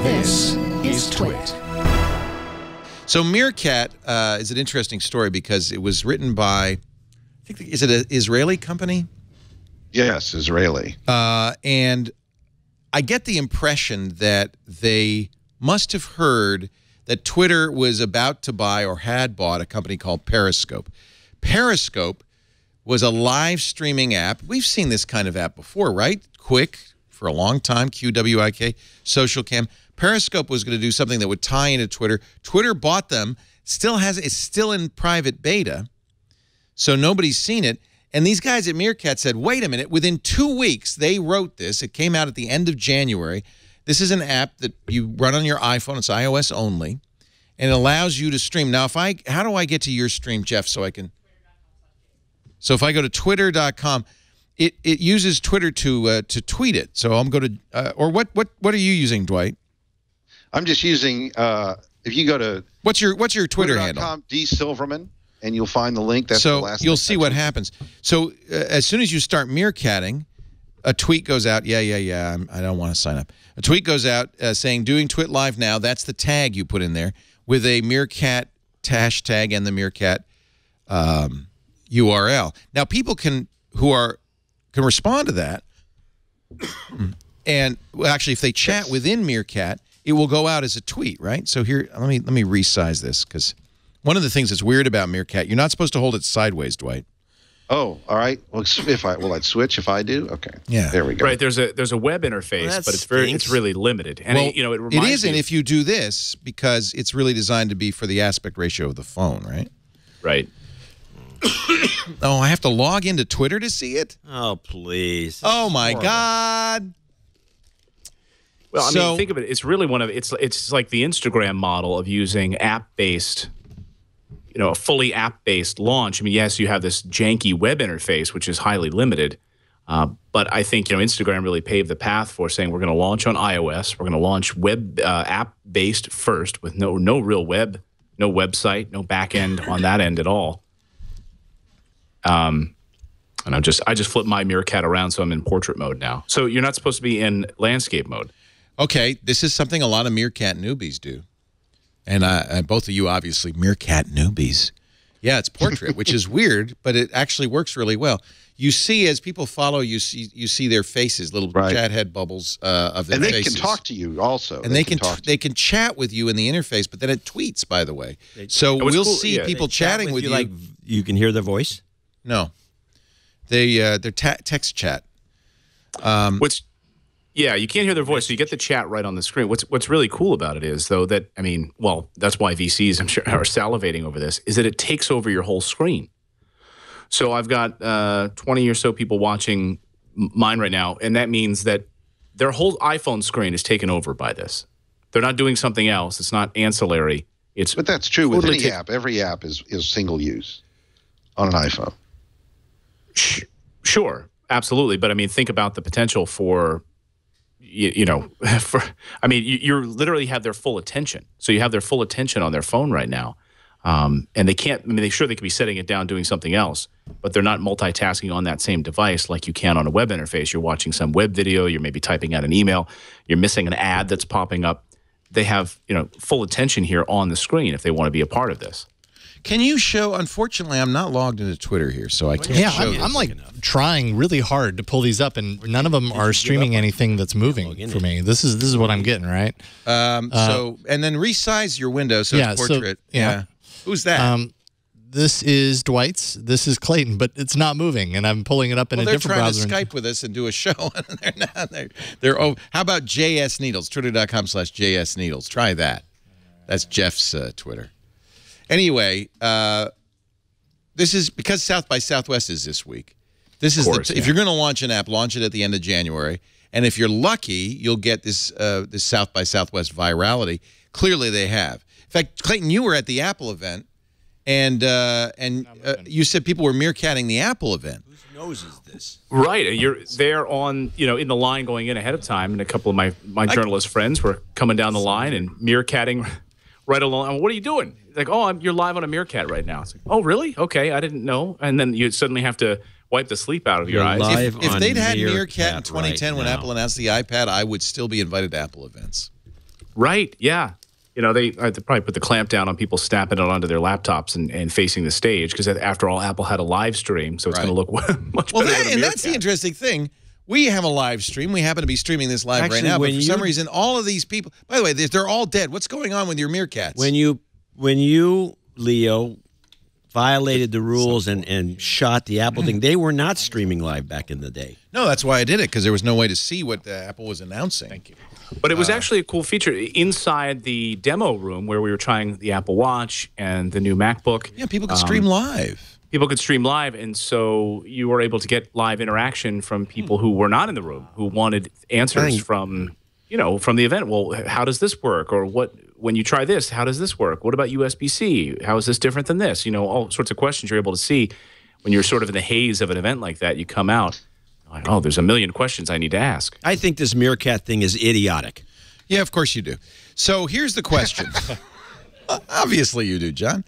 This is TWiT. So Meerkat is an interesting story because it was written by, I think, is it an Israeli company? Yes, Israeli. And I get the impression that they must have heard that Twitter was about to buy or had bought a company called Periscope. Periscope was a live streaming app. We've seen this kind of app before, right? Quick, for a long time, QWIK, social cam. Periscope was going to do something that would tie into Twitter. Twitter bought them, it's still in private beta, so nobody's seen it. And these guys at Meerkat said, wait a minute, within 2 weeks, they wrote this. It came out at the end of January. This is an app that you run on your iPhone. It's iOS only, and it allows you to stream. Now, how do I get to your stream, Jeff, so I can... So if I go to twitter.com, it uses Twitter to tweet it. So I'm going to... or what are you using, Dwight? I'm just using... if you go to... What's your Twitter handle? D Silverman, and you'll find the link. That's so the last you'll see what happens. So as soon as you start meerkatting, a tweet goes out. Yeah, I don't want to sign up. A tweet goes out saying, doing TWiT live now. That's the tag you put in there with a Meerkat hashtag and the Meerkat URL. Now, people can respond to that. And well, actually, if they chat within Meerkat, it will go out as a tweet, right? So here, let me resize this, because one of the things that's weird about Meerkat, you're not supposed to hold it sideways, Dwight. Oh, all right. Well, will I switch if I do? Okay. Yeah. There we go. Right. There's a web interface, Well, but it's really limited. And well, it reminds it isn't me, if you do this, because it's really designed to be for the aspect ratio of the phone, right? Right. Oh, I have to log into Twitter to see it? Oh, please. Oh my God. Well, I mean, think of it. It's really it's like the Instagram model of using app-based, a fully app-based launch. I mean, yes, you have this janky web interface, which is highly limited. But I think, Instagram really paved the path for saying we're going to launch on iOS. We're going to launch web app-based first with no real web, no website, no back end on that end at all. And I just flipped my Meerkat around, so I'm in portrait mode now. So you're not supposed to be in landscape mode. Okay, this is something a lot of Meerkat newbies do. And both of you, obviously, Meerkat newbies. Yeah, it's portrait, which is weird, but it actually works really well. You see, as people follow, you see their faces, little chat head bubbles of their faces. And they can talk to you also. And they can chat with you in the interface, but then it tweets, by the way. So we'll see people chatting with you. Like, you can hear their voice? No. They're text chat. Yeah, you can't hear their voice, so you get the chat right on the screen. What's really cool about it is, though, that, I mean, well, that's why VCs, I'm sure, are salivating over this, is that it takes over your whole screen. So I've got 20 or so people watching mine right now, and that means that their whole iPhone screen is taken over by this. They're not doing something else. It's not ancillary. But that's true with any app. Every app is single use on an iPhone. Sure, absolutely. But, I mean, think about the potential for... you literally have their full attention. So you have their full attention on their phone right now. And they can't, they could be setting it down doing something else, but they're not multitasking on that same device like you can on a web interface. You're watching some web video, you're maybe typing out an email, you're missing an ad that's popping up. They have, full attention here on the screen if they want to be a part of this. Can you show? Unfortunately, I'm not logged into Twitter here, so I can't show I'm like trying really hard to pull these up, and none of them are streaming anything that's moving for me. This is what I'm getting, right? And then resize your window so it's portrait. Yeah. Who's that? This is Dwight's. This is Clayton, but it's not moving, and I'm pulling it up in a different browser. They're trying to Skype with us and do a show, and they're not. They're how about JS Needles? Twitter.com/JS Needles. Try that. That's Jeff's Twitter. Anyway, this is because South by Southwest is this week. This is if you're going to launch an app, launch it at the end of January. And if you're lucky, you'll get this this South by Southwest virality. Clearly, they have. In fact, Clayton, you were at the Apple event, and you said people were meerkatting the Apple event. Whose nose is this? Right, you're there on in the line going in ahead of time, and a couple of my journalist friends were coming down the line and meerkatting. Right along. What are you doing? It's like, oh, you're live on a Meerkat right now. It's like, oh, really? Okay, I didn't know. And then you suddenly have to wipe the sleep out of your eyes. If they'd had Meerkat in 2010 when Apple announced the iPad, I would still be invited to Apple events. Right. Yeah. You know, they probably put the clamp down on people snapping it onto their laptops and facing the stage because, after all, Apple had a live stream, so it's going to look much better than a and that's the interesting thing. We have a live stream. We happen to be streaming this live right now, but for some reason, all of these people, by the way, they're all dead. What's going on with your Meerkats? When you, Leo, violated the rules and shot the Apple thing, they were not streaming live back in the day. No, that's why I did it, because there was no way to see what Apple was announcing. Thank you. But it was actually a cool feature inside the demo room where we were trying the Apple Watch and the new MacBook. Yeah, people could stream live. People could stream live, and so you were able to get live interaction from people who were not in the room, who wanted answers from the event. Well, how does this work? Or when you try this, how does this work? What about USB-C? How is this different than this? You know, all sorts of questions you're able to see when you're sort of in the haze of an event like that. You come out, like, oh, there's a million questions I need to ask. I think this Meerkat thing is idiotic. Yeah, of course you do. So here's the question. Obviously you do, John.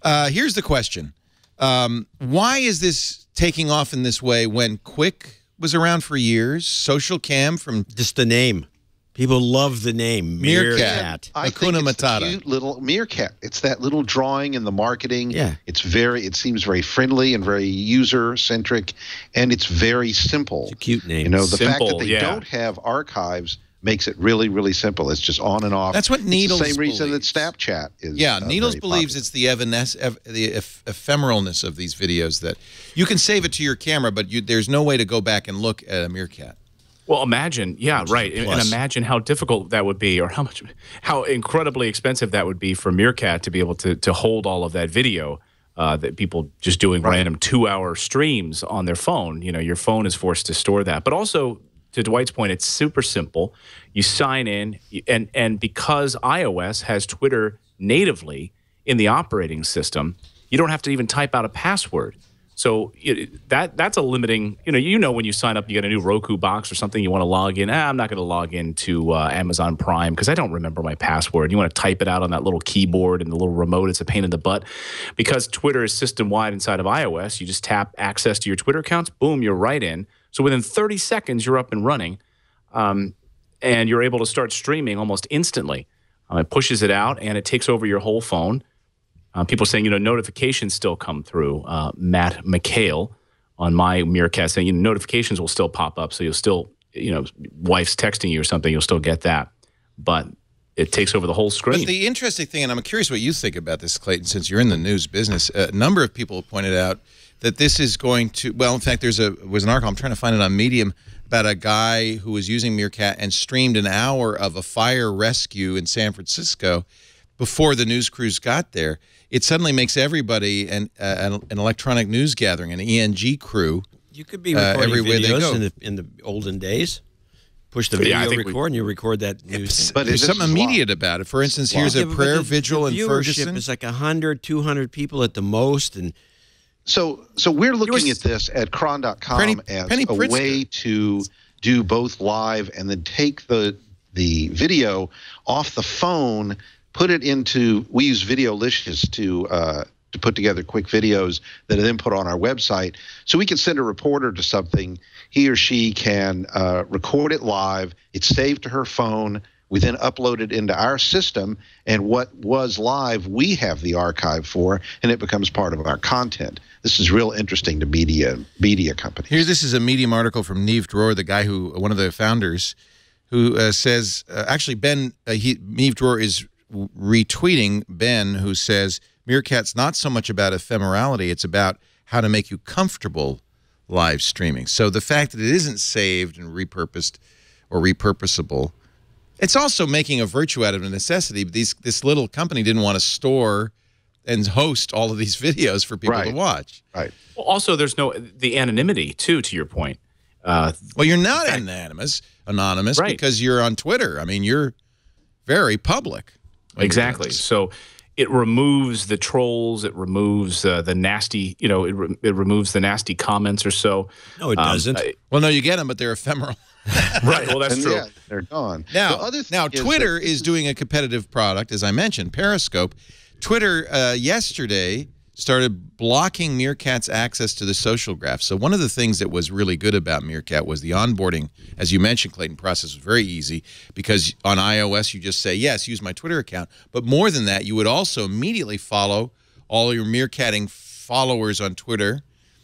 Here's the question. Why is this taking off in this way when Quick was around for years? Social Cam from... Just the name. People love the name. Meerkat. I think it's the cute little Meerkat. It's that little drawing in the marketing. Yeah. It seems very friendly and very user-centric, and it's very simple. It's a cute name. You know, the fact that they don't have archives makes it really, really simple. It's just on and off. That's what Needles believes. The same reason that believes. Snapchat is. Yeah, Needles believes popular. it's the ephemeralness of these videos that you can save it to your camera, but there's no way to go back and look at a Meerkat. Well, imagine, yeah, right, and imagine how difficult that would be, or how incredibly expensive that would be for Meerkat to be able to hold all of that video. That people just doing random 2-hour streams on their phone. You know, your phone is forced to store that. But also, to Dwight's point, it's super simple. You sign in, and because iOS has Twitter natively in the operating system, you don't have to even type out a password. So that's a limiting, you know when you sign up, you get a new Roku box or something, you want to log in. I'm not going to log into Amazon Prime because I don't remember my password. You want to type it out on that little keyboard and the little remote. It's a pain in the butt. Because Twitter is system-wide inside of iOS, you just tap access to your Twitter accounts, boom, you're right in. So within 30 seconds, you're up and running, and you're able to start streaming almost instantly. It pushes it out, and it takes over your whole phone. People saying, notifications still come through. Matt McHale on my Meerkat saying, notifications will still pop up. So you'll still, wife's texting you or something, you'll still get that. But it takes over the whole screen. But the interesting thing, and I'm curious what you think about this, Clayton, since you're in the news business, a number of people pointed out that this is going to, well, in fact, was an article, I'm trying to find it on Medium, about a guy who was using Meerkat and streamed an hour of a fire rescue in San Francisco before the news crews got there. It suddenly makes everybody an electronic news gathering, an ENG crew. You could be recording everywhere videos they go. in the olden days. Push the video record, and you record that news. But there's something immediate about it. For instance, here's a prayer vigil in Ferguson. It's like 100, 200 people at the most, and so we're looking at this at cron.com as a way to do both live and then take the video off the phone. Put it into, we use Videolicious to put together quick videos that are then put on our website. So we can send a reporter to something. He or she can record it live. It's saved to her phone. We then upload it into our system. And what was live, we have the archive for, and it becomes part of our content. This is real interesting to media companies. This is a Medium article from Neve Dror, the guy one of the founders, who says, actually, Ben, Neve Dror is retweeting Ben, who says Meerkat's not so much about ephemerality, it's about how to make you comfortable live streaming. So the fact that it isn't saved and repurposed or repurposable, it's also making a virtue out of a necessity. This little company didn't want to store and host all of these videos for people to watch. Right. Well, also, there's the anonymity too. To your point. Well, you're not anonymous because you're on Twitter. I mean, you're very public. Exactly. So it removes the trolls. It removes the nasty, it removes the nasty comments or so. No, it doesn't. Well, no, you get them, but they're ephemeral. Right. Well, that's true. Yeah, they're gone. Now Twitter is doing a competitive product, as I mentioned, Periscope. Twitter yesterday started blocking Meerkat's access to the social graph. So one of the things that was really good about Meerkat was the onboarding, as you mentioned, Clayton, process was very easy because on iOS you just say, yes, use my Twitter account. But more than that, you would also immediately follow all your Meerkatting followers on Twitter.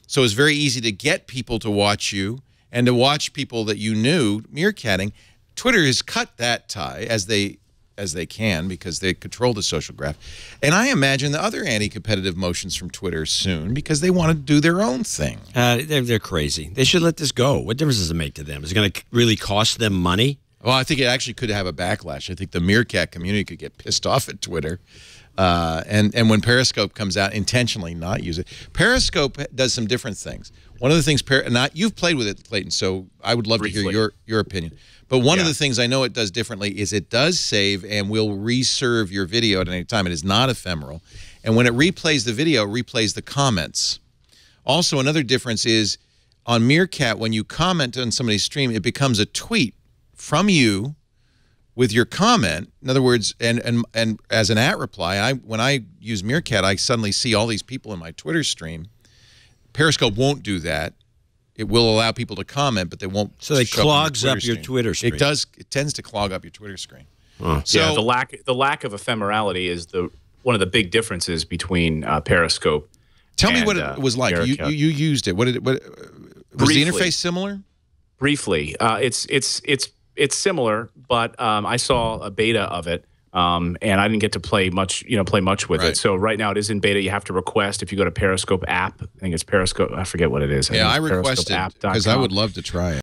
So it's very easy to get people to watch you and to watch people that you knew Meerkatting. Twitter has cut that tie as they can because they control the social graph. And I imagine the other anti-competitive motions from Twitter soon because they want to do their own thing. They're crazy. They should let this go. What difference does it make to them? Is it going to really cost them money? Well, I think it actually could have a backlash. I think the Meerkat community could get pissed off at Twitter. And when Periscope comes out, intentionally not use it. Periscope does some different things. One of the things, you've played with it, Clayton, so I would love Briefly. to hear your opinion. But one of the things I know it does differently is it does save and will reserve your video at any time. It is not ephemeral. And when it replays the video, it replays the comments. Also, another difference is on Meerkat, when you comment on somebody's stream, it becomes a tweet from you with your comment. In other words, and as an @reply, when I use Meerkat, I suddenly see all these people in my Twitter stream. Periscope won't do that. It will allow people to comment, but they won't. So it clogs up your Twitter screen. It does. It tends to clog up your Twitter screen. Huh. So yeah, the lack of ephemerality is one of the big differences between Periscope. Tell me what it was like. You used it. Was the interface similar? Briefly, it's similar, but I saw a beta of it. And I didn't get to play much with it. So right now it is in beta. You have to request if you go to Periscope app. I think it's Periscope. I forget what it is. Yeah, I requested because I would love to try it.